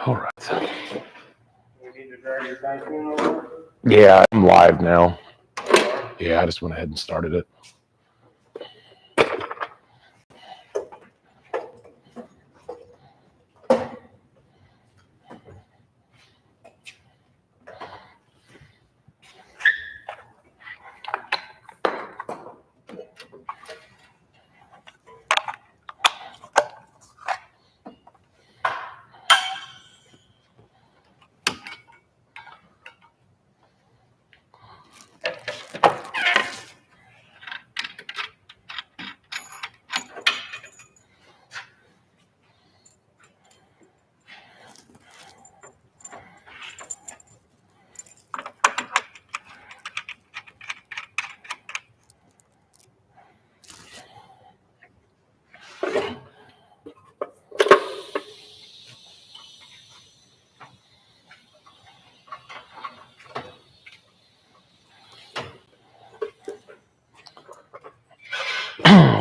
All right. You need to drag your typhoon over? Yeah, I'm live now. Yeah, I just went ahead and started it.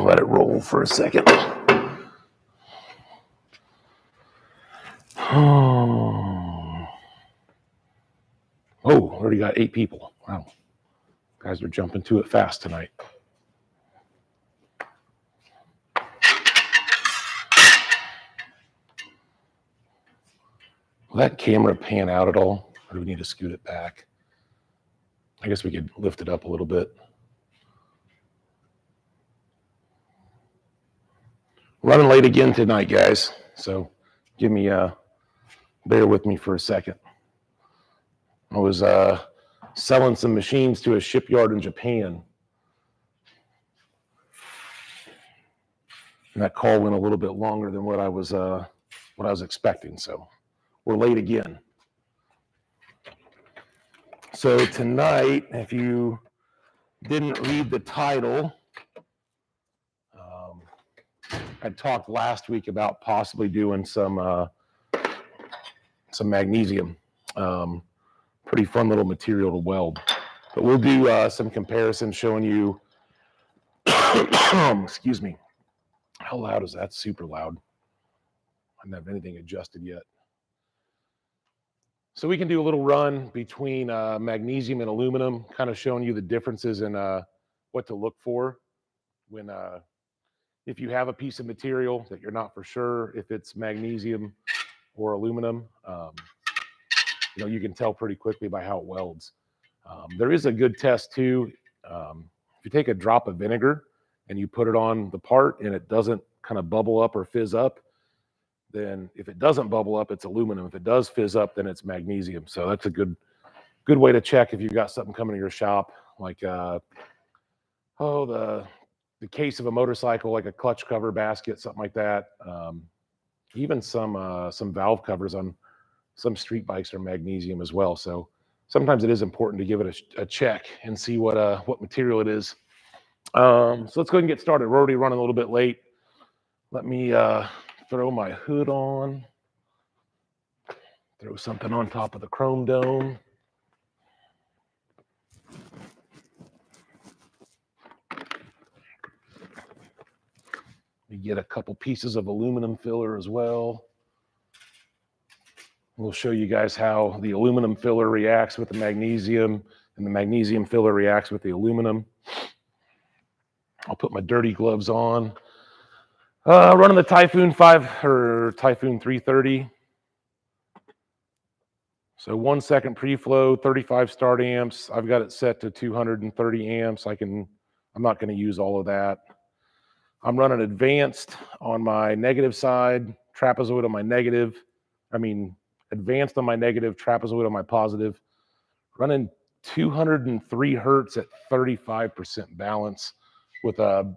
Let it roll for a second. Oh, already got 8 people. Wow. Guys are jumping to it fast tonight. Will that camera pan out at all? Or do we need to scoot it back? I guess we could lift it up a little bit. Running late again tonight, guys. So give me, bear with me for a second. I was selling some machines to a shipyard in Japan. And that call went a little bit longer than what I was expecting. So we're late again. So tonight, if you didn't read the title, I talked last week about possibly doing some magnesium. Pretty fun little material to weld. But we'll do some comparisons showing you, excuse me, how loud is that? Super loud. I haven't have anything adjusted yet. So we can do a little run between magnesium and aluminum, kind of showing you the differences in what to look for when if you have a piece of material that you're not for sure if it's magnesium or aluminum. You can tell pretty quickly by how it welds. There is a good test too. If you take a drop of vinegar and you put it on the part and it doesn't kind of bubble up or fizz up, then if it doesn't bubble up, it's aluminum. If it does fizz up, then it's magnesium. So that's a good way to check if you've got something coming to your shop, like the case of a motorcycle, like a clutch cover basket, something like that. Even some valve covers on some street bikes are magnesium as well. So sometimes it is important to give it a check and see what material it is. So let's go ahead and get started. We're already running a little bit late. Let me throw my hood on. Throw something on top of the chrome dome. We get a couple pieces of aluminum filler as well. We'll show you guys how the aluminum filler reacts with the magnesium and the magnesium filler reacts with the aluminum. I'll put my dirty gloves on. Running the Typhoon 5 or Typhoon 330. So 1 second pre-flow, 35 start amps. I've got it set to 230 amps. I'm not going to use all of that. I'm running advanced on my negative side, trapezoid on my negative. Advanced on my negative, trapezoid on my positive. Running 203 hertz at 35% balance with a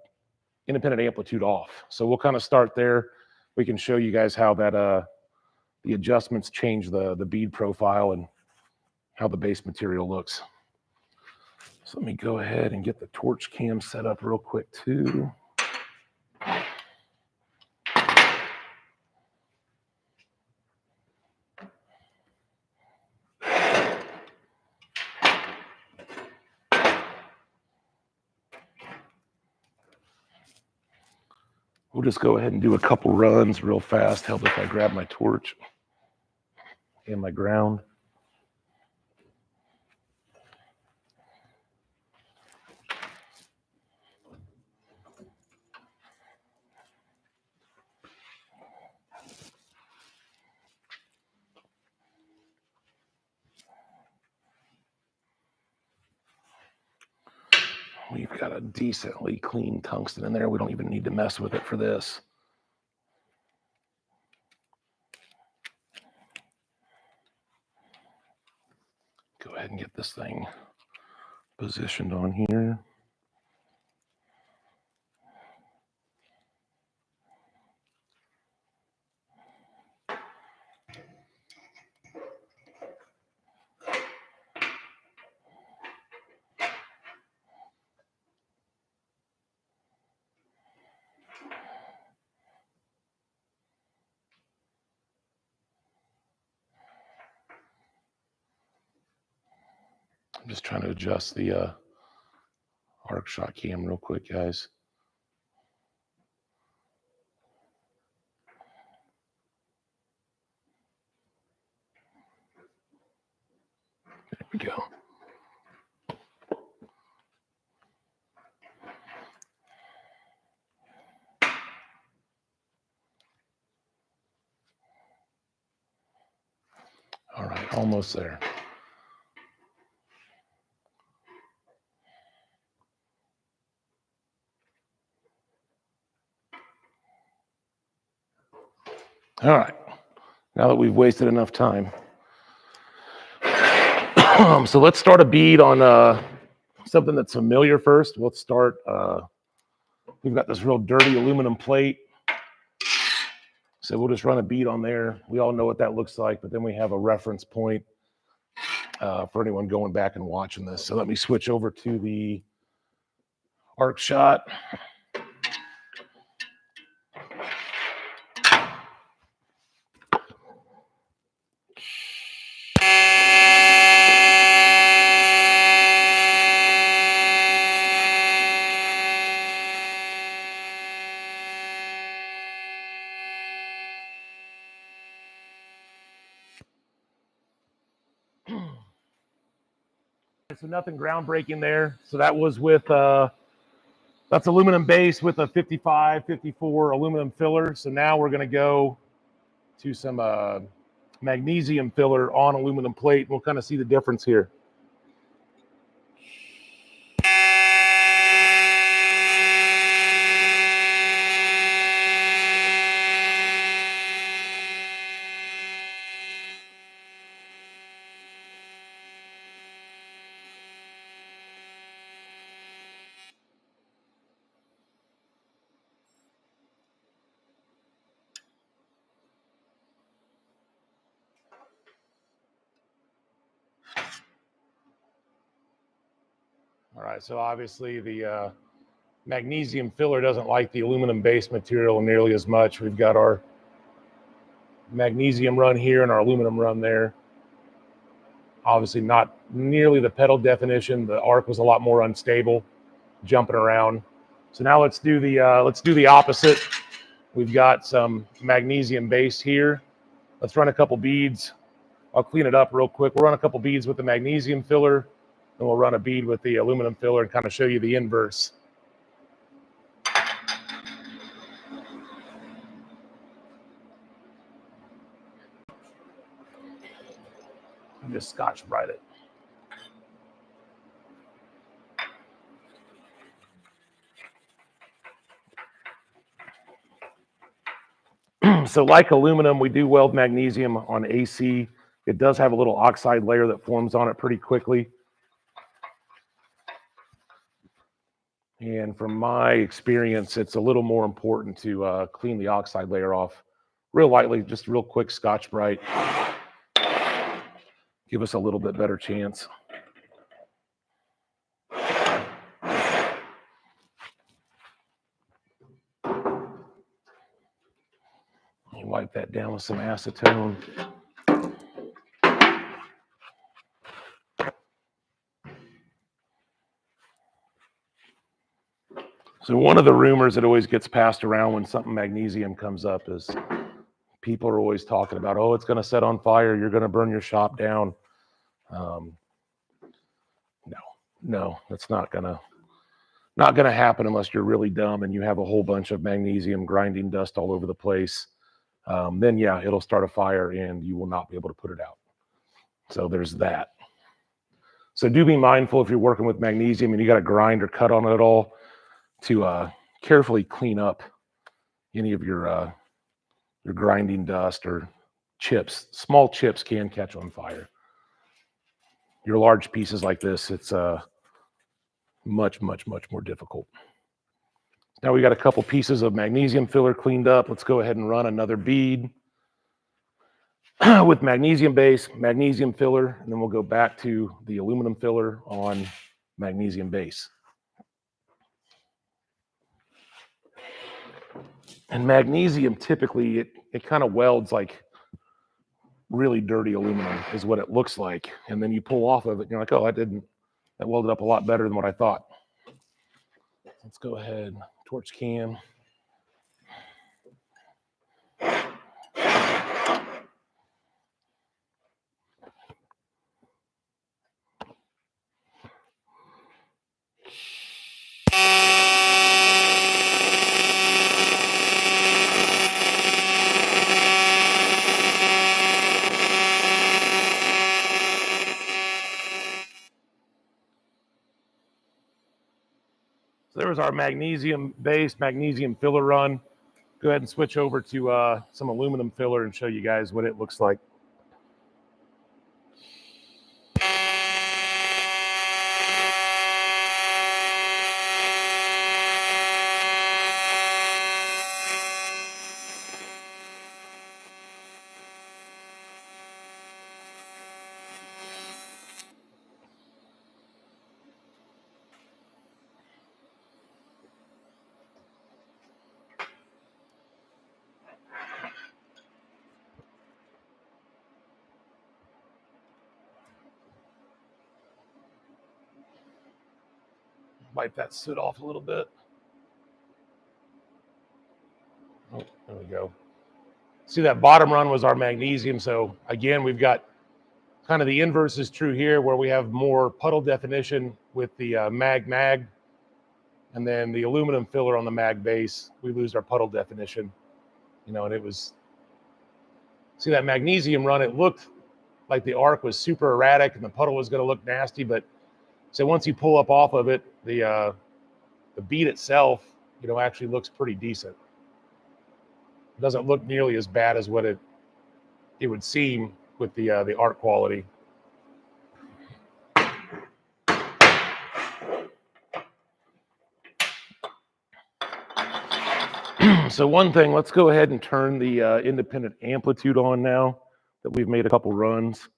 independent amplitude off. So we'll kind of start there. We can show you guys how that the adjustments change the bead profile and how the base material looks. So let me go ahead and get the torch cam set up real quick too. We'll just go ahead and do a couple runs real fast. Help if I grab my torch. and my ground. We've got a decently clean tungsten in there. We don't even need to mess with it for this. Go ahead and get this thing positioned on here. I'm just trying to adjust the arc shot cam real quick, guys. There we go. All right, almost there. All right, now that we've wasted enough time. So let's start a bead on something that's familiar first. Let's start, we've got this real dirty aluminum plate. So we'll just run a bead on there. We all know what that looks like, but then we have a reference point for anyone going back and watching this. So let me switch over to the arc shot. So nothing groundbreaking there. So that was with, that's aluminum base with a 55, 54 aluminum filler. So now we're going to go to some magnesium filler on aluminum plate. We'll kind of see the difference here. All right, so obviously the magnesium filler doesn't like the aluminum base material nearly as much. We've got our magnesium run here and our aluminum run there. Obviously not nearly the pedal definition. The arc was a lot more unstable, jumping around. So now let's do the opposite. We've got some magnesium base here. Let's run a couple beads. I'll clean it up real quick. We'll run a couple beads with the magnesium filler, and we'll run a bead with the aluminum filler and kind of show you the inverse. Just Scotch Brite it. So like aluminum, we do weld magnesium on AC. It does have a little oxide layer that forms on it pretty quickly. And from my experience, it's a little more important to clean the oxide layer off real lightly, just real quick Scotch Brite. Give us a little bit better chance. Wipe that down with some acetone. So one of the rumors that always gets passed around when something magnesium comes up is People are always talking about, oh, it's going to set on fire. You're going to burn your shop down. No, that's not going to happen unless you're really dumb and you have a whole bunch of magnesium grinding dust all over the place. Then yeah, it'll start a fire and you will not be able to put it out. So there's that. So do be mindful if you're working with magnesium and you got to grind or cut on it at all to carefully clean up any of your grinding dust or chips. Small chips can catch on fire. Your large pieces like this, it's much more difficult. Now we got a couple pieces of magnesium filler cleaned up. Let's go ahead and run another bead with magnesium base, magnesium filler, and then we'll go back to the aluminum filler on magnesium base. And magnesium, typically, it kind of welds like really dirty aluminum is what it looks like. And then you pull off of it and you're like, oh, that welded up a lot better than what I thought. Let's go ahead, torch cam. So there was our magnesium base, magnesium filler run. Go ahead and switch over to some aluminum filler and show you guys what it looks like. Wipe that soot off a little bit. Oh, there we go. See, that bottom run was our magnesium. So again, we've got kind of the inverse is true here, where we have more puddle definition with the mag, and then the aluminum filler on the mag base, we lose our puddle definition. And it was, see that magnesium run, it looked like the arc was super erratic and the puddle was going to look nasty, but so once you pull up off of it, the bead itself, actually looks pretty decent. It doesn't look nearly as bad as what it would seem with the arc quality. So one thing, let's go ahead and turn the independent amplitude on now that we've made a couple runs.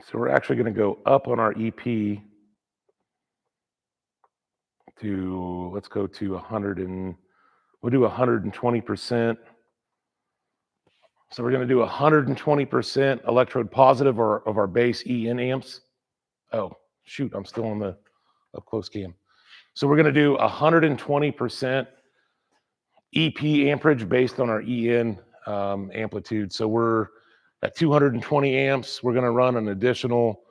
So we're actually going to go up on our EP to, let's go to 100 and we'll do 120%. So we're going to do 120% electrode positive of our base EN amps. Oh, shoot, I'm still on the up close cam. So we're going to do 120% EP amperage based on our EN amplitude. So we're at 220 amps. We're going to run an additional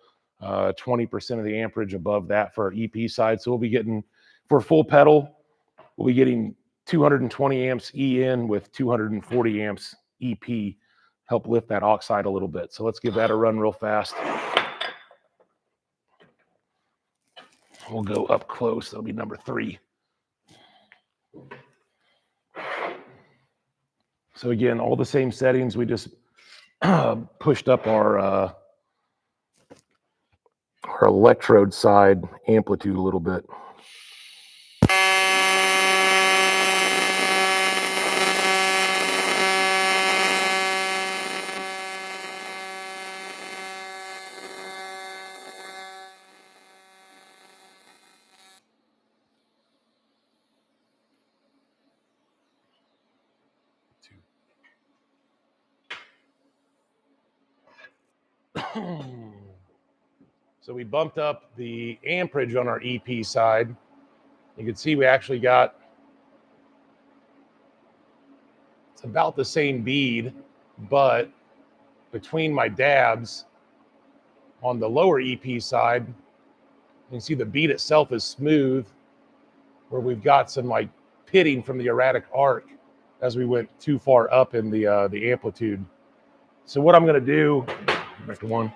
20% of the amperage above that for our EP side. So we'll be getting, for full pedal, we'll be getting 220 amps EN with 240 amps EP, help lift that oxide a little bit. So let's give that a run real fast. We'll go up close. That'll be number 3. So again, all the same settings. We just pushed up our electrode side amplitude a little bit. So we bumped up the amperage on our EP side. You can see we actually got, it's about the same bead, but between my dabs on the lower EP side, you can see the bead itself is smooth, where we've got some like pitting from the erratic arc as we went too far up in the amplitude. So what I'm going to do, back to one.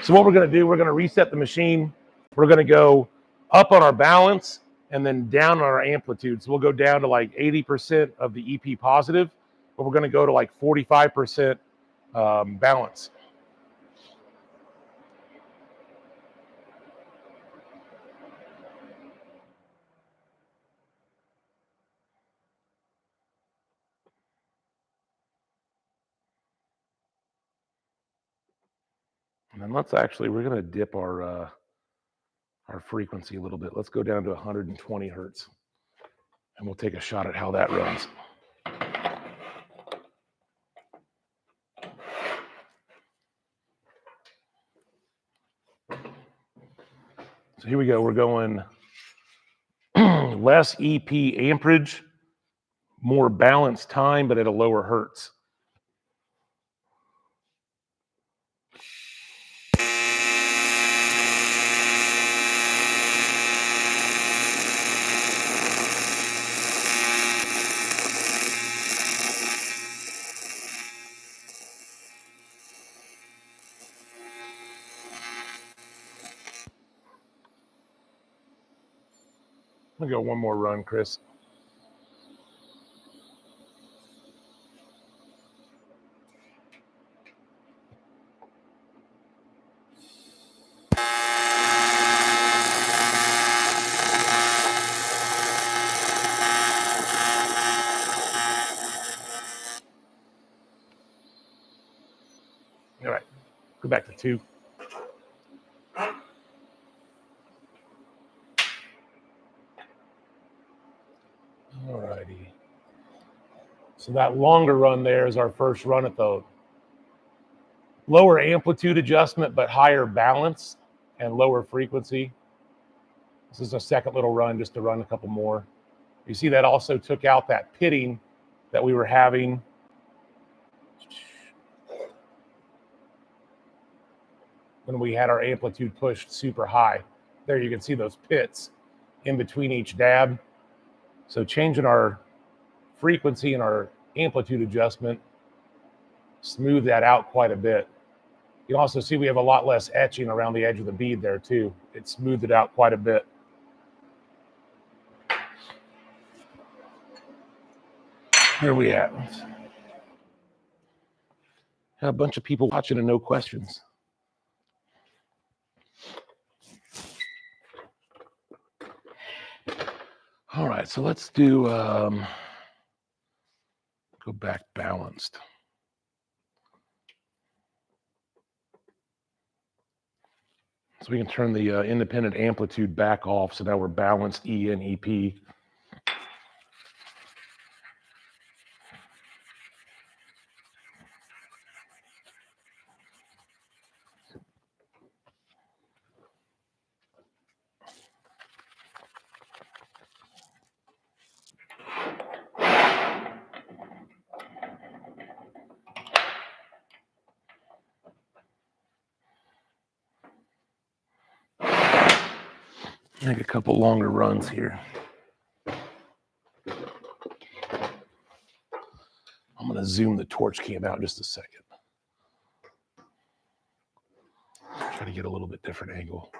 So what we're going to do, we're going to reset the machine. We're going to go up on our balance and then down on our amplitude. So we'll go down to like 80% of the EP positive, but we're going to go to like 45% balance. And then we're going to dip our frequency a little bit. Let's go down to 120 hertz and we'll take a shot at how that runs. So here we go. We're going less EP amperage, more balanced time, but at a lower hertz. I'm gonna go one more run, Chris. All right, go back to 2. All righty. So that longer run there is our first run at the lower amplitude adjustment, but higher balance and lower frequency. This is a second little run just to run a couple more. You see that also took out that pitting that we were having. When we had our amplitude pushed super high. There you can see those pits in between each dab. So changing our frequency and our amplitude adjustment smooth that out quite a bit. You can also see we have a lot less etching around the edge of the bead there too. It smoothed it out quite a bit. Where are we at? Had a bunch of people watching and no questions. All right, so let's do, go back balanced. So we can turn the independent amplitude back off. So now we're balanced E and EP. Make a couple longer runs here. I'm going to zoom the torch cam out just a second. Try to get a little bit different angle.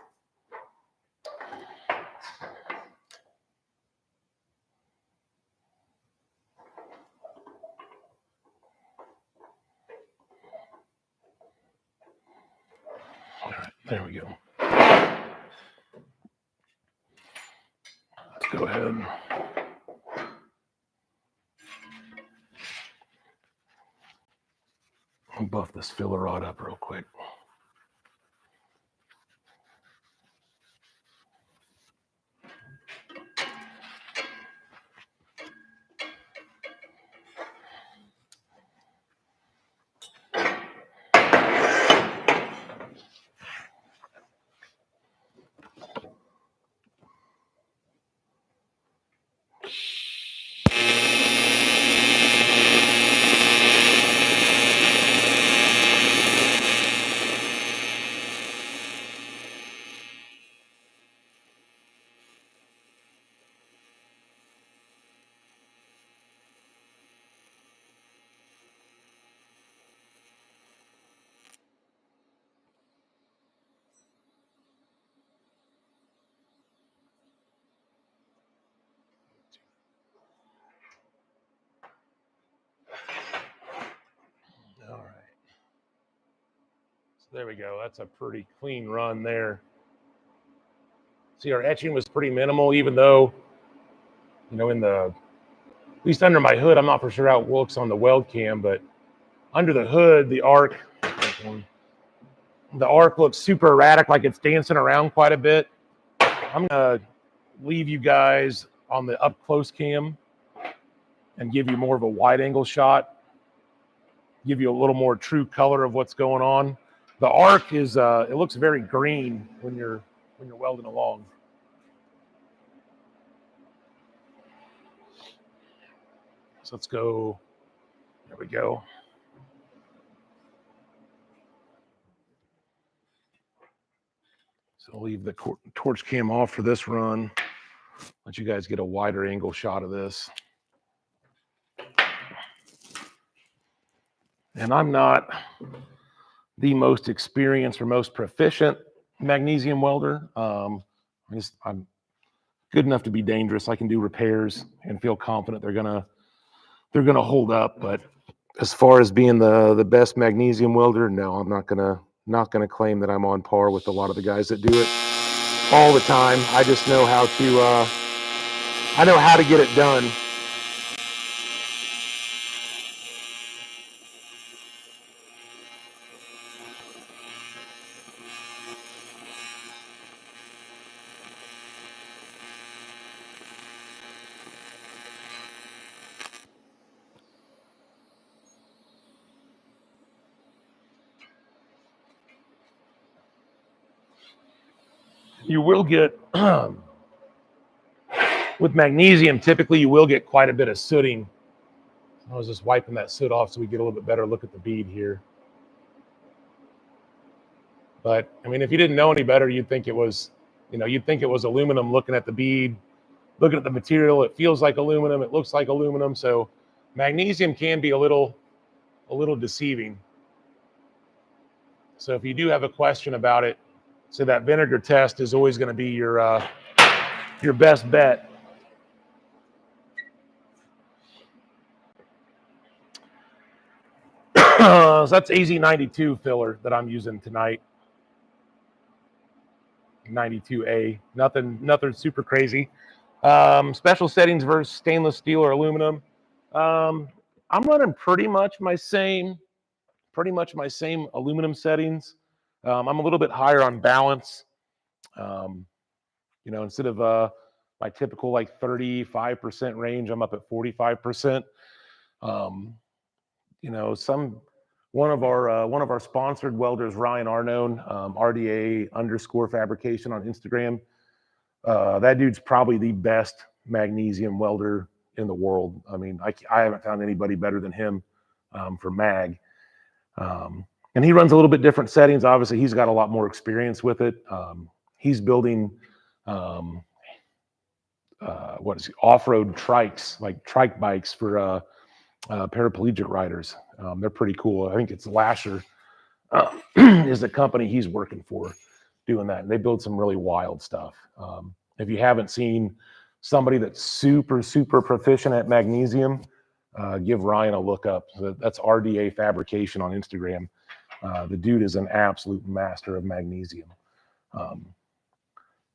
All right, there we go. Let's go ahead. I'll buff this filler rod up real quick. All right. So there we go. That's a pretty clean run there. See, our etching was pretty minimal, even though, you know, at least under my hood, I'm not for sure how it looks on the weld cam, but under the hood, the arc looks super erratic, like it's dancing around quite a bit. I'm gonna leave you guys on the up close cam and give you more of a wide angle shot, give you a little more true color of what's going on. The arc is it looks very green when you're welding along. So let's go. There we go. So I'll leave the torch cam off for this run. Let you guys get a wider angle shot of this. And I'm not the most experienced or most proficient magnesium welder. I'm good enough to be dangerous. I can do repairs and feel confident they're gonna hold up. But as far as being the best magnesium welder, no, I'm not gonna claim that I'm on par with a lot of the guys that do it all the time. I just know how to get it done. You will get with magnesium, typically you will get quite a bit of sooting. I was just wiping that soot off so we get a little bit better look at the bead here. But I mean, if you didn't know any better, you'd think it was aluminum. Looking at the bead, looking at the material, it feels like aluminum, it looks like aluminum. So magnesium can be a little deceiving. So if you do have a question about it, so that vinegar test is always going to be your best bet. So that's AZ92 filler that I'm using tonight. 92A, nothing super crazy. Special settings versus stainless steel or aluminum. I'm running pretty much my same aluminum settings. I'm a little bit higher on balance. Instead of my typical like 35% range, I'm up at 45%. One of our sponsored welders, Ryan Arnone, RDA_fabrication on Instagram. That dude's probably the best magnesium welder in the world. I mean, I haven't found anybody better than him for mag. And he runs a little bit different settings. Obviously, he's got a lot more experience with it. He's building off-road trikes, like trike bikes for paraplegic riders. They're pretty cool. I think it's Lasher is the company he's working for doing that. And they build some really wild stuff. If you haven't seen somebody that's super, super proficient at magnesium, give Ryan a look up. So that's RDA Fabrication on Instagram. The dude is an absolute master of magnesium.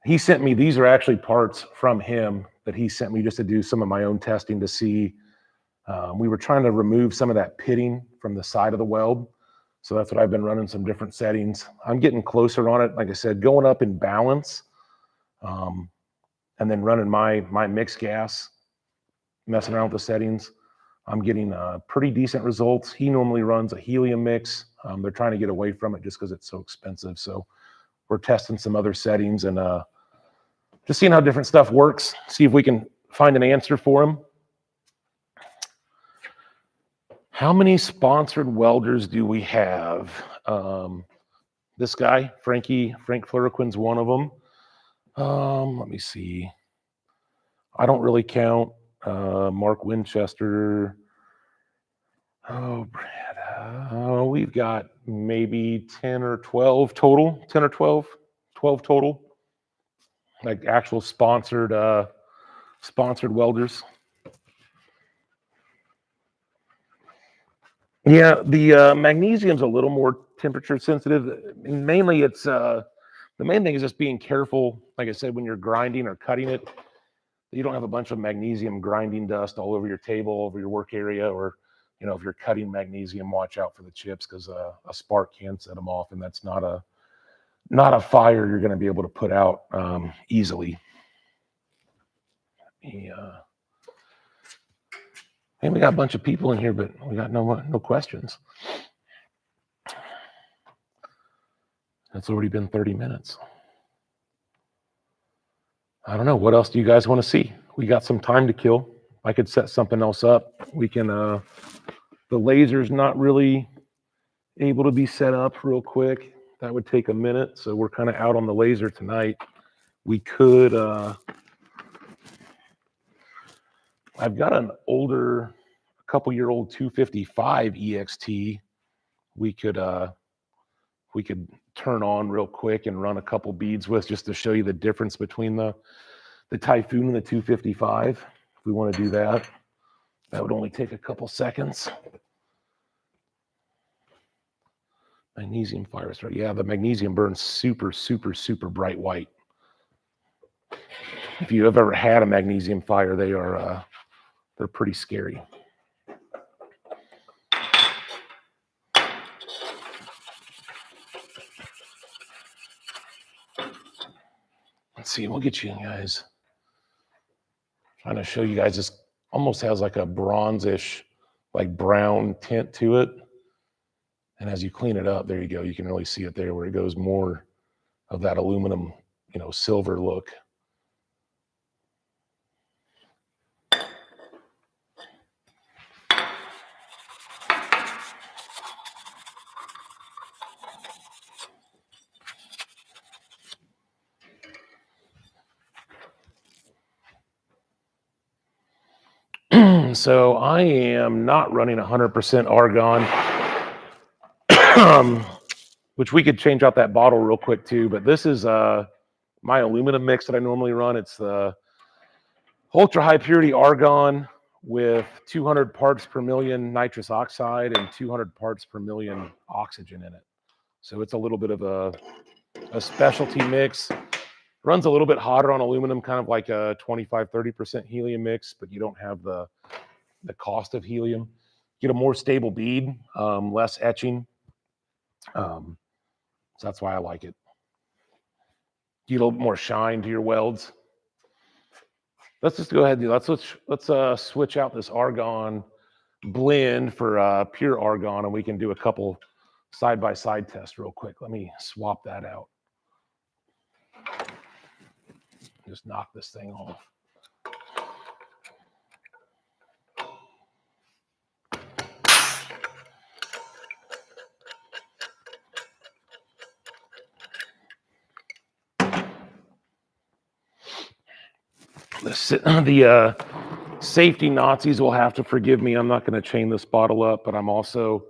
He sent me, these are actually parts from him that he sent me just to do some of my own testing to see. We were trying to remove some of that pitting from the side of the weld. So that's what I've been running, some different settings. I'm getting closer on it. Like I said, going up in balance, and then running my mixed gas, messing around with the settings. I'm getting pretty decent results. He normally runs a helium mix. They're trying to get away from it just because it's so expensive. So we're testing some other settings and just seeing how different stuff works. See if we can find an answer for him. How many sponsored welders do we have? This guy, Frank Fluriquin's one of them. Let me see. I don't really count Mark Winchester. Oh, Brad. We've got maybe 10 or 12 total. 10 or 12 total. Like actual sponsored welders. Yeah, the magnesium's a little more temperature sensitive. Mainly, it's the main thing is just being careful. Like I said, when you're grinding or cutting it, you don't have a bunch of magnesium grinding dust all over your table, over your work area, or if you're cutting magnesium, watch out for the chips because a spark can set them off, and that's not a fire you're going to be able to put out easily. And we got a bunch of people in here, but we got no questions. It's already been 30 minutes. I don't know. What else do you guys want to see? We got some time to kill. I could set something else up. We can, the laser's not really able to be set up real quick. That would take a minute. So we're kind of out on the laser tonight. We could, I've got an older, a couple-year-old 255 EXT. We could turn on real quick and run a couple beads with just to show you the difference between the Typhoon and the 255. If we want to do that, that would only take a couple seconds. Magnesium fire start. Yeah, the magnesium burns super, super, super bright white. If you have ever had a magnesium fire, they're pretty scary. Let's see, we'll get you guys. Trying to show you guys, this almost has like a bronzish, like brown tint to it. And as you clean it up, there you go. You can really see it there where it goes more of that aluminum, silver look. So I am not running 100% argon, which we could change out that bottle real quick too. But this is my aluminum mix that I normally run. It's the ultra high purity argon with 200 parts per million nitrous oxide and 200 parts per million oxygen in it. So it's a little bit of a specialty mix. Runs a little bit hotter on aluminum, kind of like a 25-30% helium mix, but you don't have the cost of helium. Get a more stable bead, less etching. So that's why I like it. Get a little more shine to your welds. Let's just go ahead and do. Let's switch out this argon blend for pure argon, and we can do a couple side-by-side tests real quick. Let me swap that out. Just knock this thing off. The safety Nazis will have to forgive me. I'm not going to chain this bottle up, but I'm also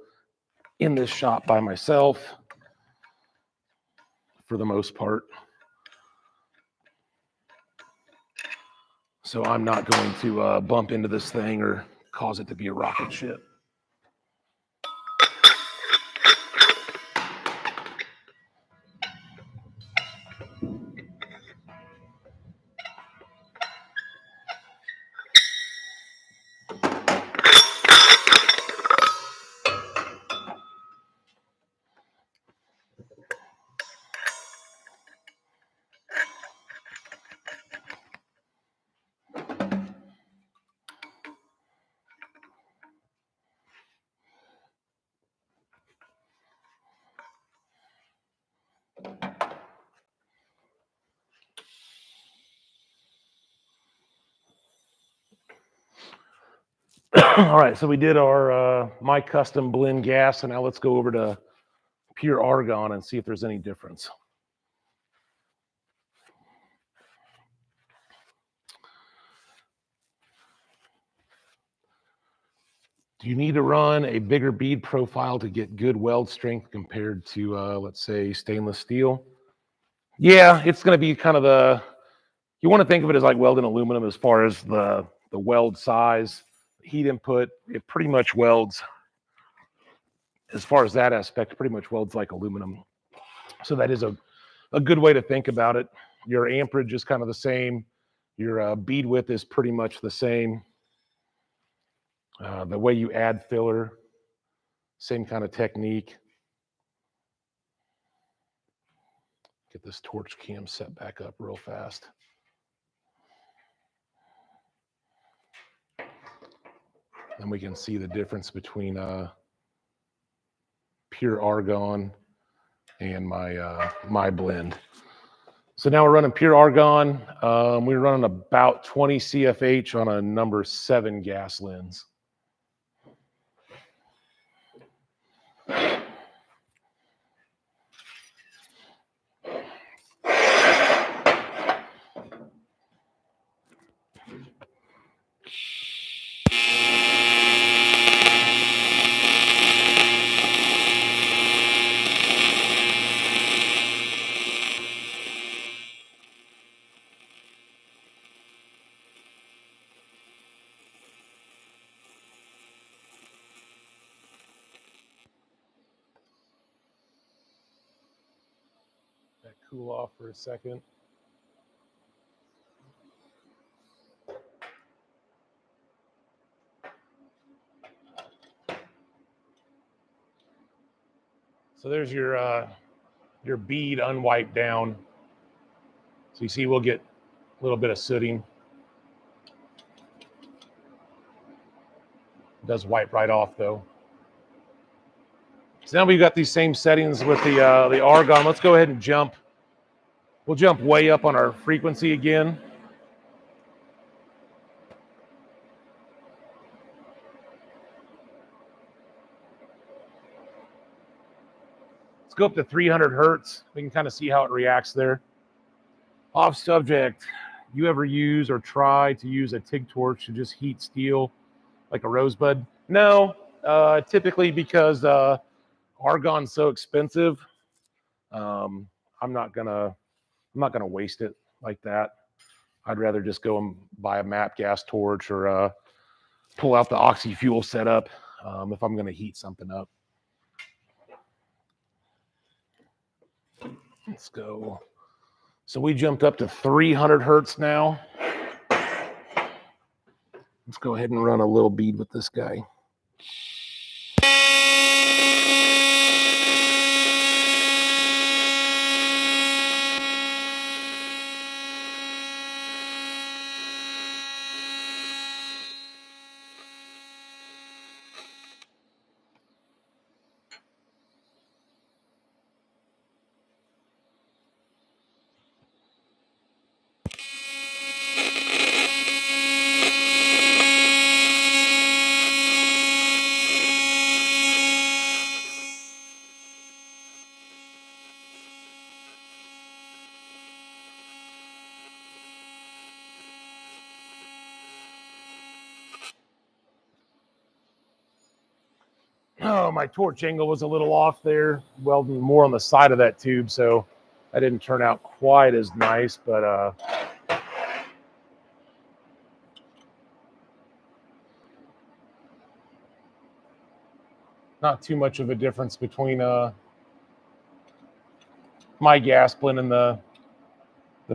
in this shop by myself for the most part. So I'm not going to bump into this thing or cause it to be a rocket ship. All right, so we did our my custom blend gas, and now let's go over to pure argon and see if there's any difference. Do you need to run a bigger bead profile to get good weld strength compared to, let's say, stainless steel? Yeah, it's going to be kind of you want to think of it as like welding aluminum as far as the weld size, heat input. It pretty much welds, as far as that aspect, pretty much welds like aluminum. So that is a good way to think about it. Your amperage is kind of the same. Your bead width is pretty much the same. The way you add filler, same kind of technique. Get this torch cam set back up real fast. Then we can see the difference between pure argon and my blend. So now we're running pure argon. We're running about 20 CFH on a number 7 gas lens. Let that cool off for a second. So there's your bead unwiped down. So you see we'll get a little bit of sooting. It does wipe right off though. So now we've got these same settings with the argon. Let's go ahead and jump. We'll jump way up on our frequency again. Let's go up to 300 hertz. We can kind of see how it reacts there. Off subject, you ever use or try to use a TIG torch to just heat steel like a rosebud? No, typically because argon's so expensive. I'm not gonna waste it like that. I'd rather just go and buy a MAP gas torch or pull out the oxy fuel setup if I'm gonna heat something up. Let's go. So we jumped up to 300 hertz now. Let's go ahead and run a little bead with this guy. Oh, my torch angle was a little off there, welding more on the side of that tube, so that didn't turn out quite as nice, but not too much of a difference between my gas blend and the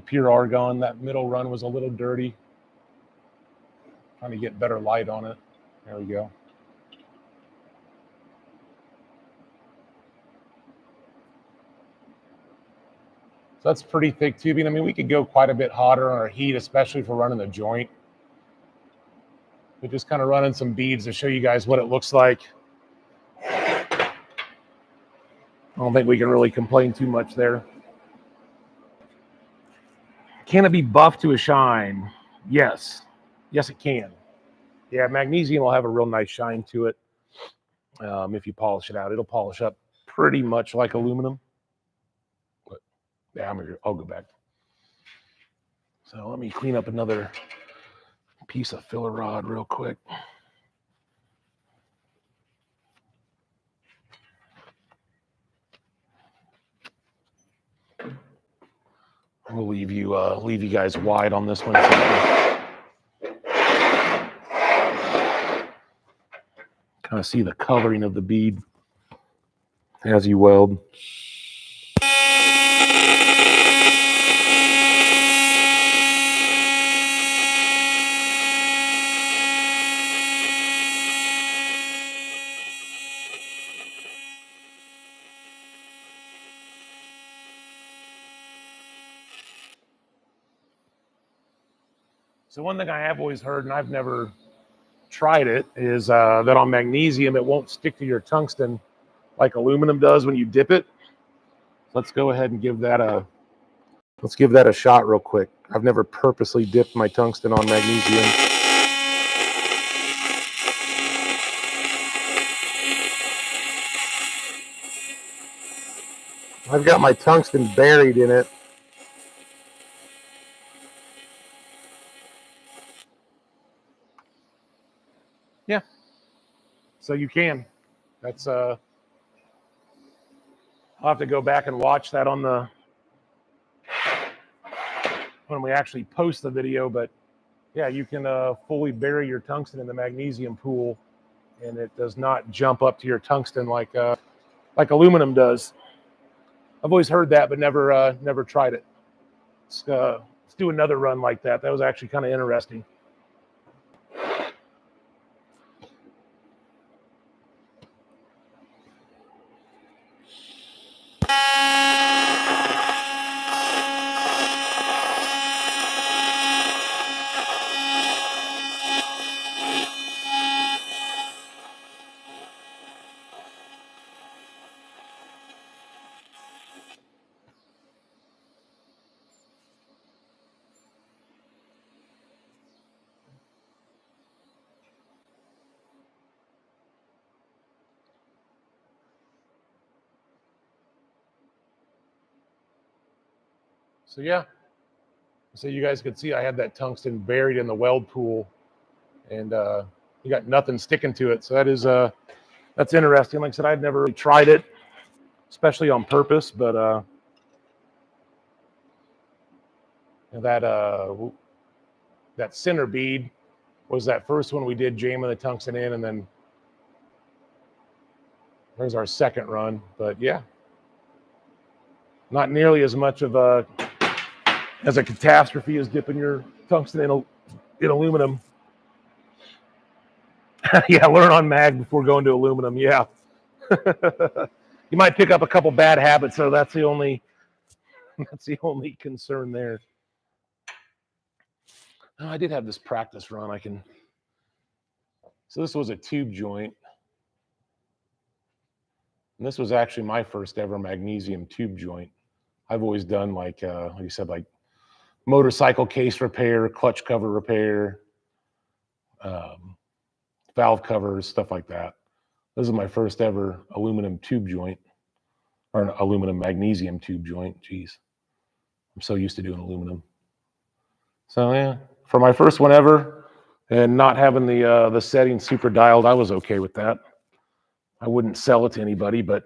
pure argon. That middle run was a little dirty. Trying to get better light on it. There we go. So that's pretty thick tubing. I mean, we could go quite a bit hotter on our heat, especially if we're running the joint. We're just kind of running some beads to show you guys what it looks like. I don't think we can really complain too much there. Can it be buffed to a shine? Yes. Yes, it can. Yeah, magnesium will have a real nice shine to it. If you polish it out, it'll polish up pretty much like aluminum. But yeah, I'll go back. So let me clean up another piece of filler rod real quick. We'll leave you guys wide on this one. Kind of see the coloring of the bead as you weld. So one thing I have always heard, and I've never tried it, is that on magnesium it won't stick to your tungsten like aluminum does when you dip it. Let's go ahead and give that a shot real quick. I've never purposely dipped my tungsten on magnesium. I've got my tungsten buried in it. Yeah. So you can. That's I'll have to go back and watch that on the when we actually post the video, but yeah, you can fully bury your tungsten in the magnesium pool, and it does not jump up to your tungsten like aluminum does. I've always heard that, but never tried it. Let's do another run like that. That was actually kind of interesting. So yeah, so you guys could see I had that tungsten buried in the weld pool, and you got nothing sticking to it. So that's interesting. Like I said, I'd never really tried it, especially on purpose, but that center bead was that first one we did jamming the tungsten in, and then there's our second run. But yeah, not nearly as much of a catastrophe as dipping your tungsten in aluminum. Yeah, learn on mag before going to aluminum. Yeah. You might pick up a couple bad habits, so that's the only concern there. Oh, I did have this practice run. So this was a tube joint, and this was actually my first ever magnesium tube joint. I've always done like you said, like motorcycle case repair, clutch cover repair, valve covers, stuff like that. This is my first ever aluminum tube joint, or an aluminum magnesium tube joint. Jeez, I'm so used to doing aluminum. So yeah, for my first one ever, and not having the settings super dialed, I was okay with that. I wouldn't sell it to anybody, but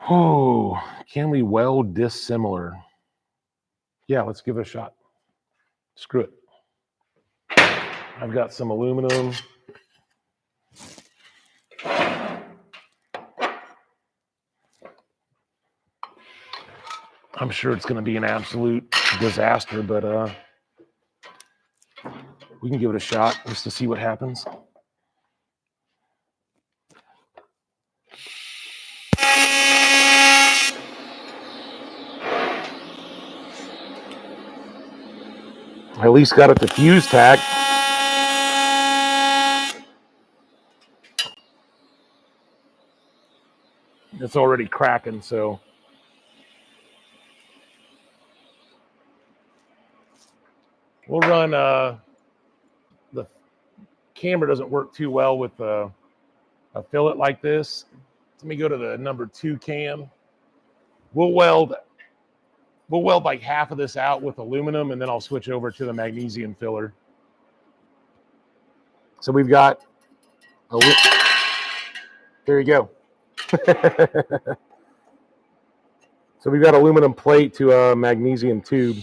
oh, can we weld dissimilar? Yeah, let's give it a shot. Screw it. I've got some aluminum. I'm sure it's going to be an absolute disaster, but we can give it a shot just to see what happens. I at least got it to fuse tack. It's already cracking, so we'll run the camera doesn't work too well with a fillet like this. Let me go to the number 2 cam. We'll weld like half of this out with aluminum, and then I'll switch over to the magnesium filler. So we've got, there you go. So we've got aluminum plate to a magnesium tube.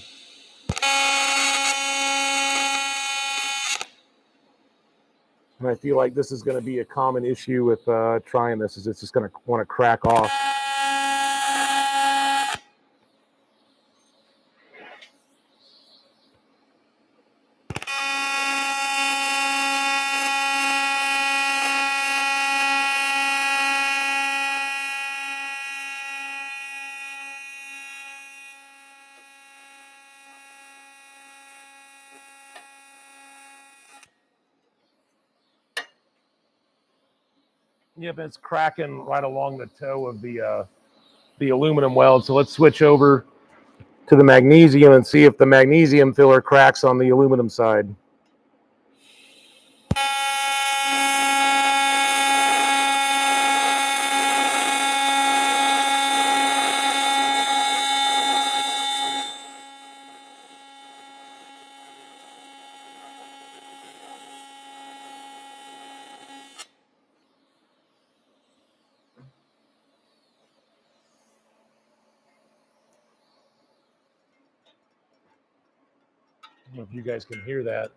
And I feel like this is going to be a common issue with trying this, is it's just going to want to crack off. Yep, it's cracking right along the toe of the aluminum weld. So let's switch over to the magnesium and see if the magnesium filler cracks on the aluminum side. I don't know if you guys can hear that.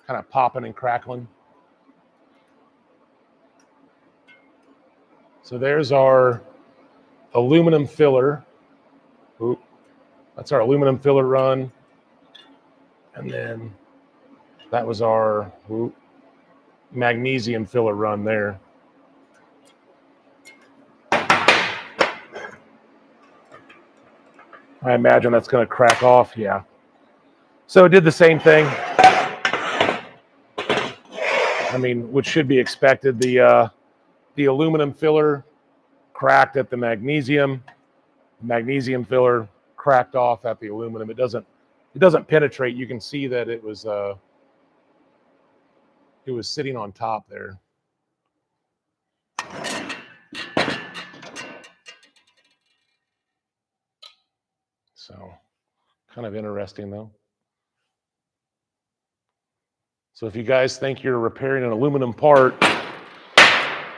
Kind of popping and crackling. So there's our aluminum filler. Oop. That's our aluminum filler run. And then that was our magnesium filler run there. I imagine that's going to crack off. Yeah. So it did the same thing. I mean, which should be expected. The aluminum filler cracked at the magnesium. Magnesium filler cracked off at the aluminum. It doesn't penetrate. You can see that it was sitting on top there. So kind of interesting though. So if you guys think you're repairing an aluminum part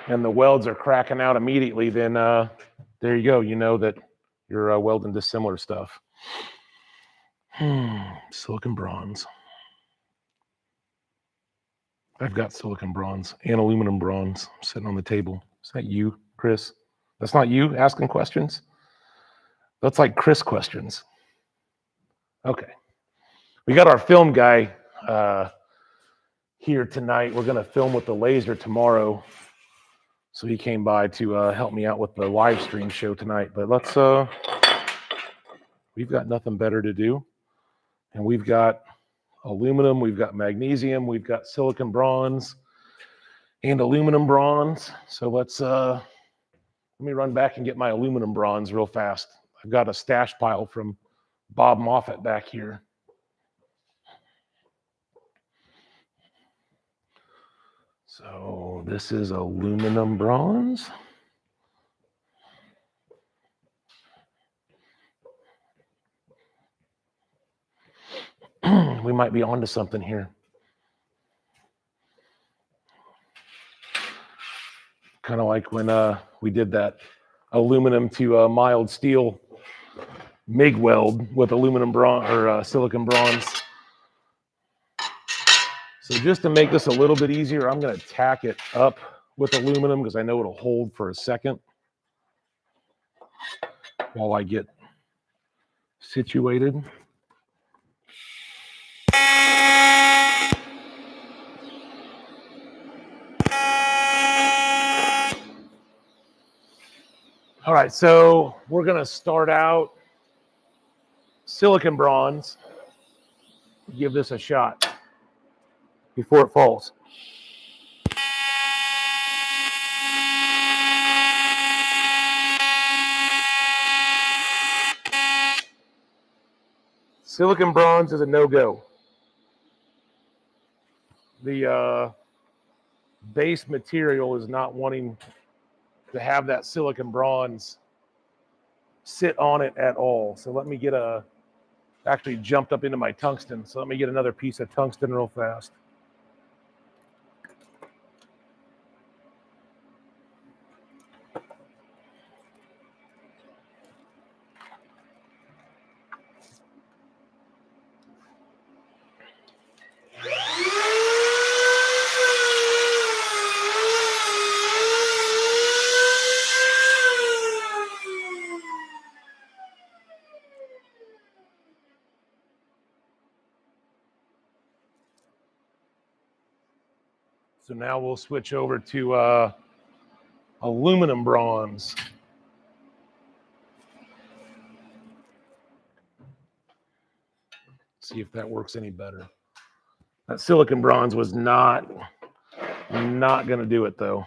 and the welds are cracking out immediately, then there you go. You know that you're welding dissimilar stuff. Silicon bronze. I've got silicon bronze and aluminum bronze sitting on the table. Is that you, Chris? That's not you asking questions? That's like Chris questions. Okay. We got our film guy here tonight. We're going to film with the laser tomorrow. So he came by to help me out with the live stream show tonight. But let's, we've got nothing better to do. And we've got aluminum, we've got magnesium, we've got silicon bronze and aluminum bronze. So let's, let me run back and get my aluminum bronze real fast. I've got a stash pile from Bob Moffett back here. So this is aluminum bronze. We might be onto something here. Kind of like when we did that aluminum to mild steel MIG weld with aluminum bronze or silicon bronze. So just to make this a little bit easier, I'm going to tack it up with aluminum because I know it'll hold for a second while I get situated. All right, so we're going to start out silicon bronze. Give this a shot before it falls. Silicon bronze is a no-go. the base material is not wanting to have that silicon bronze sit on it at all. So let me get actually jumped up into my tungsten. So let me get another piece of tungsten real fast. So now we'll switch over to aluminum bronze. See if that works any better. That silicon bronze was not going to do it though.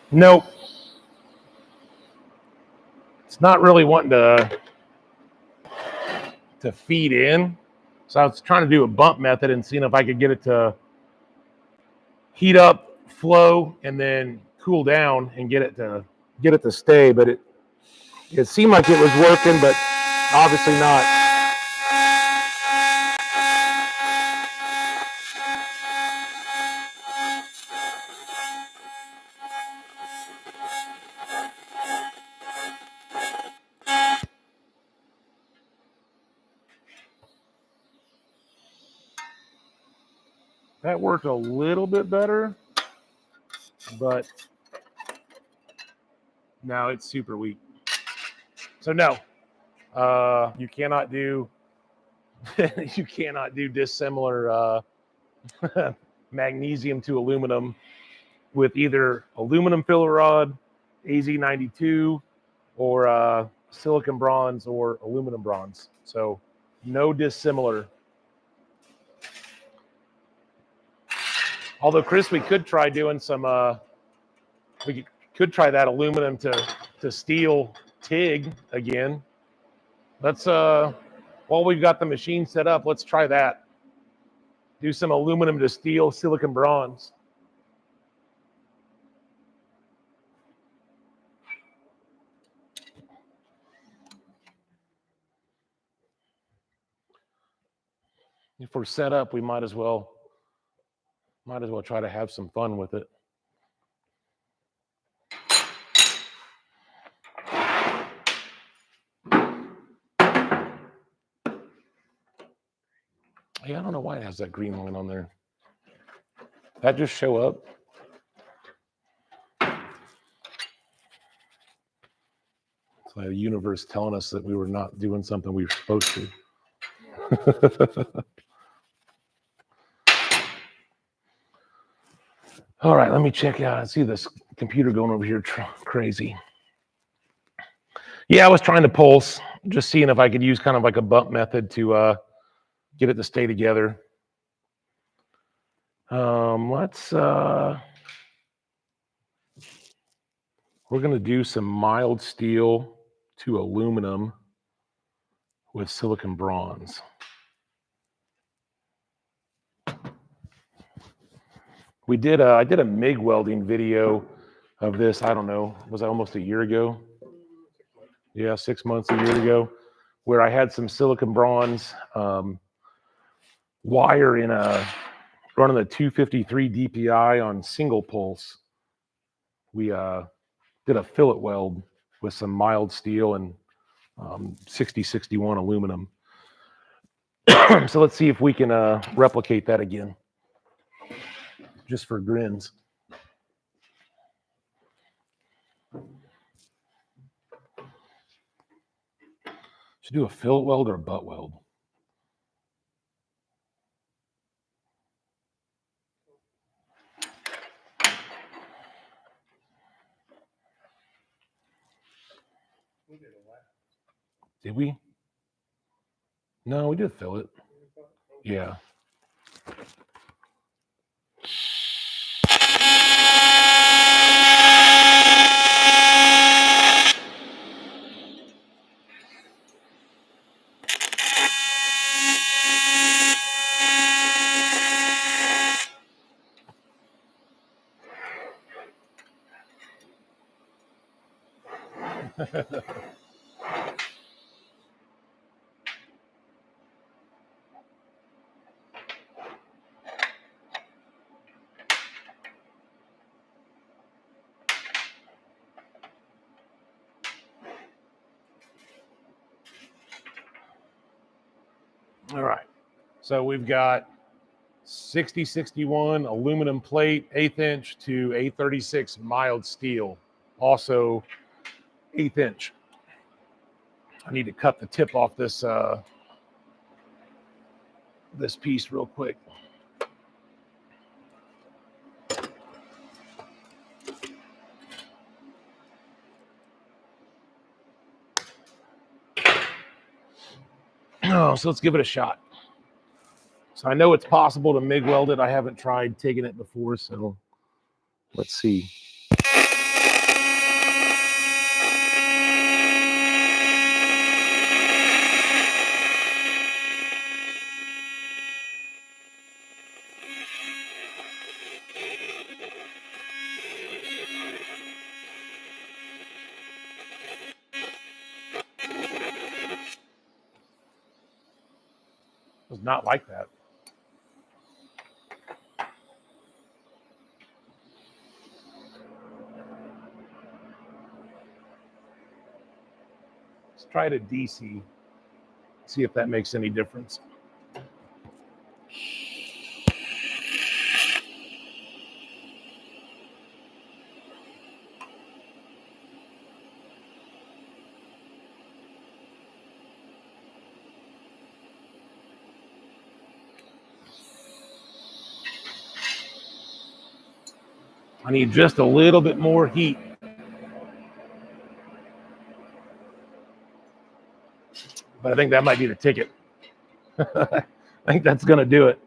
Nope. It's not really wanting to feed in. So I was trying to do a bump method and seeing if I could get it to heat up, flow, and then cool down and get it to stay. But it seemed like it was working, but obviously not. That worked a little bit better, but now it's super weak. So no, you cannot do you cannot do dissimilar magnesium to aluminum with either aluminum filler rod, AZ92, or silicon bronze or aluminum bronze. So no dissimilar. Although, Chris, we could try doing some, we could try that aluminum to steel TIG again. Let's, while we've got the machine set up, let's try that. Do some aluminum to steel silicon bronze. If we're set up, we might as well try to have some fun with it. Yeah, I don't know why it has that green line on there. That just show up? It's like the universe telling us that we were not doing something we were supposed to. All right, let me check out. I see this computer going over here crazy. Yeah, I was trying to pulse, just seeing if I could use kind of like a bump method to get it to stay together. We're going to do some mild steel to aluminum with silicon bronze. I did a MIG welding video of this, I don't know, was that almost a year ago? Yeah, 6 months, a year ago, where I had some silicon bronze wire in running a 253 DPI on single pulse. We did a fillet weld with some mild steel and 6061 aluminum. So let's see if we can replicate that again, just for grins. Should do a fillet weld or a butt weld. Did we? No, we did fillet. Yeah. All right. So we've got 6061 aluminum plate, 1/8 inch to A36 mild steel, also 1/8 inch. I need to cut the tip off this this piece real quick. Oh, so let's give it a shot. So I know it's possible to MIG weld it. I haven't tried TIGging it before, so let's see. It was not like that. Let's try it at DC. See if that makes any difference. I need just a little bit more heat. But I think that might be the ticket. I think that's going to do it.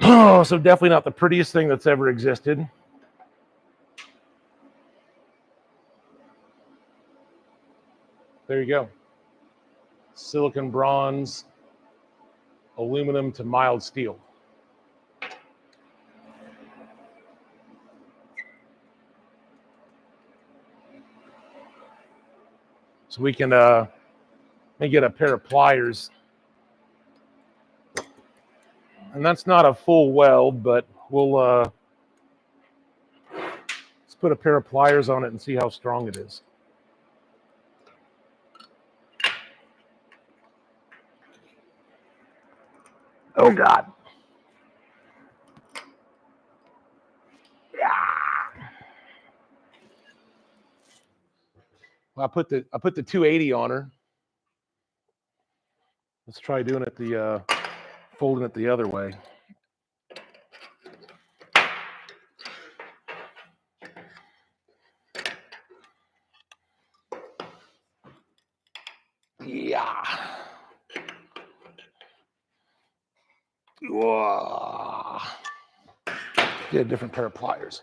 Oh, so definitely not the prettiest thing that's ever existed. There you go. Silicon bronze, aluminum to mild steel. So we can maybe get a pair of pliers. And that's not a full weld, but we'll let's put a pair of pliers on it and see how strong it is. Oh God. Yeah. Well, I put the 280 on her. Let's try doing it folding it the other way. Yeah. Whoa. Get a different pair of pliers.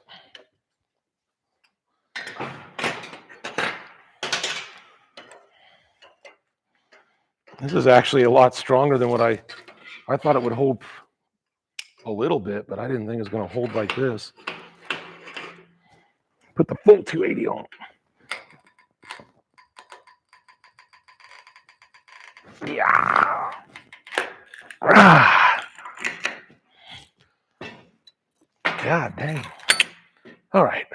This is actually a lot stronger than what I thought it would hold a little bit, but I didn't think it was going to hold like this. Put the full 280 on. Yeah. Ah. God dang. All right.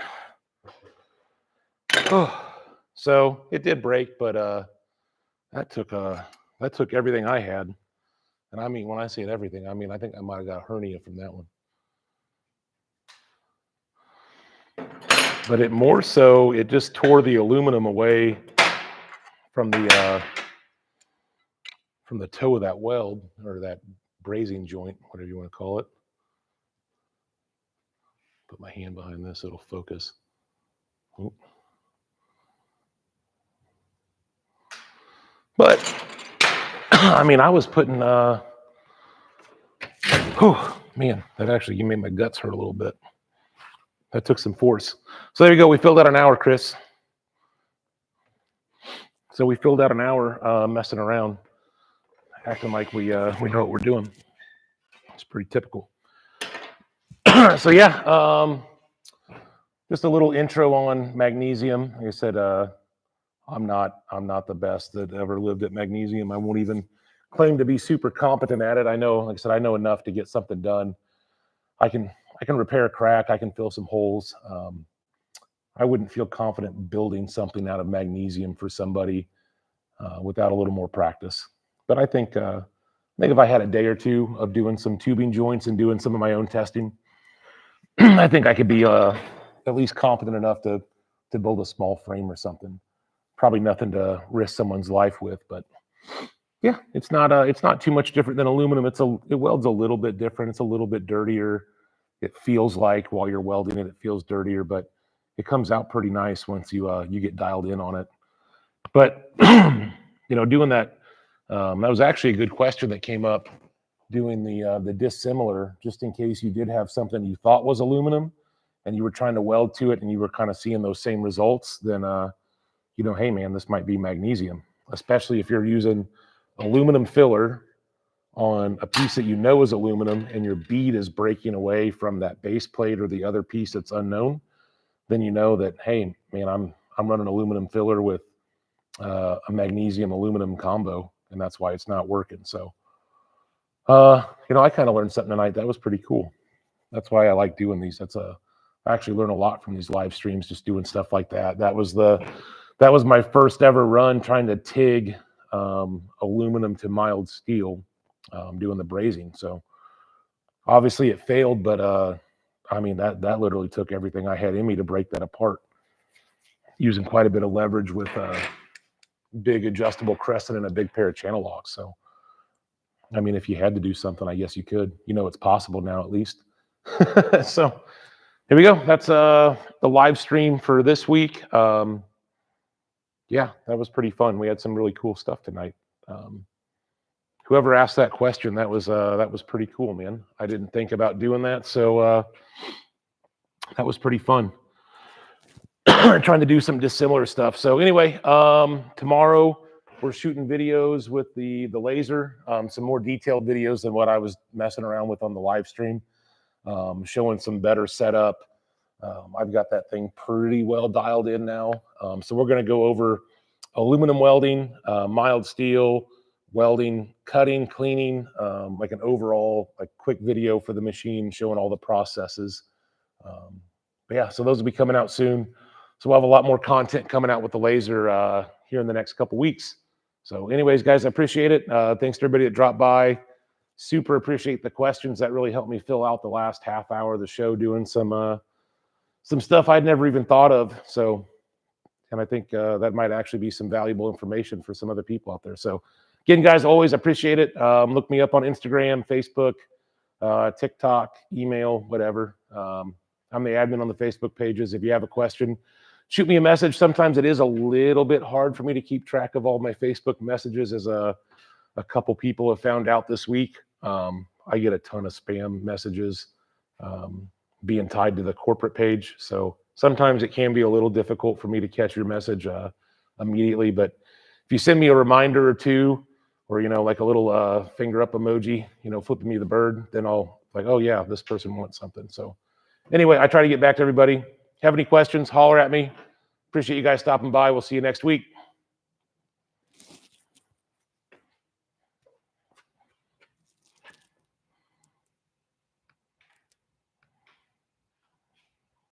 Oh, so it did break, but that took everything I had. And I mean, when I say everything, I mean I think I might have got a hernia from that one. But it more so, it just tore the aluminum away from the toe of that weld, or that brazing joint, whatever you want to call it. Put my hand behind this, it'll focus. Oop. But I mean, I was putting man, that actually, you made my guts hurt a little bit. That took some force. So there you go, we filled out an hour, Chris. So we filled out an hour messing around, acting like we know what we're doing. It's pretty typical. So yeah, just a little intro on magnesium. Like I said, I'm not the best that ever lived at magnesium. I won't even claim to be super competent at it. I know, like I said, I know enough to get something done. I can repair a crack. I can fill some holes. I wouldn't feel confident building something out of magnesium for somebody without a little more practice. But I think if I had a day or two of doing some tubing joints and doing some of my own testing, I think I could be at least competent enough to build a small frame or something. Probably nothing to risk someone's life with, but yeah, it's not too much different than aluminum. It welds a little bit different. It's a little bit dirtier. It feels like while you're welding it feels dirtier, but it comes out pretty nice once you get dialed in on it. But doing that, that was actually a good question that came up doing the Dissimilar, just in case you did have something you thought was aluminum and you were trying to weld to it and you were kind of seeing those same results, then hey man, this might be magnesium, especially if you're using aluminum filler on a piece that you know is aluminum and your bead is breaking away from that base plate or the other piece that's unknown. Then you know that, hey man, I'm running aluminum filler with a magnesium aluminum combo, and that's why it's not working. So I kind of learned something tonight. That was pretty cool. That's why I like doing these. I actually learn a lot from these live streams, just doing stuff like that. That was my first ever run trying to TIG aluminum to mild steel, doing the brazing. So obviously it failed, but I mean that literally took everything I had in me to break that apart, using quite a bit of leverage with a big adjustable crescent and a big pair of channel locks. So I mean, if you had to do something, I guess you could. It's possible now, at least. So here we go. That's the live stream for this week. Yeah, that was pretty fun. We had some really cool stuff tonight. Whoever asked that question, that was pretty cool, man. I didn't think about doing that, so that was pretty fun. Trying to do some dissimilar stuff. So anyway, tomorrow we're shooting videos with the laser, some more detailed videos than what I was messing around with on the live stream, showing some better setup. I've got that thing pretty well dialed in now. So we're going to go over aluminum welding, mild steel, welding, cutting, cleaning, like an overall quick video for the machine showing all the processes. But yeah, so those will be coming out soon. So we'll have a lot more content coming out with the laser here in the next couple weeks. So anyways, guys, I appreciate it. Thanks to everybody that dropped by. super appreciate the questions. That really helped me fill out the last half hour of the show, doing some stuff I'd never even thought of. So, and I think that might actually be some valuable information for some other people out there. So again, guys, always appreciate it. Look me up on Instagram, Facebook, TikTok, email, whatever. I'm the admin on the Facebook pages. If you have a question, shoot me a message. Sometimes it is a little bit hard for me to keep track of all my Facebook messages, as a couple people have found out this week. I get a ton of spam messages being tied to the corporate page. So sometimes it can be a little difficult for me to catch your message immediately. But if you send me a reminder or two, or, like a little finger up emoji, flipping me the bird, then I'll like, oh yeah, this person wants something. So anyway, I try to get back to everybody. Have any questions, holler at me. Appreciate you guys stopping by. We'll see you next week.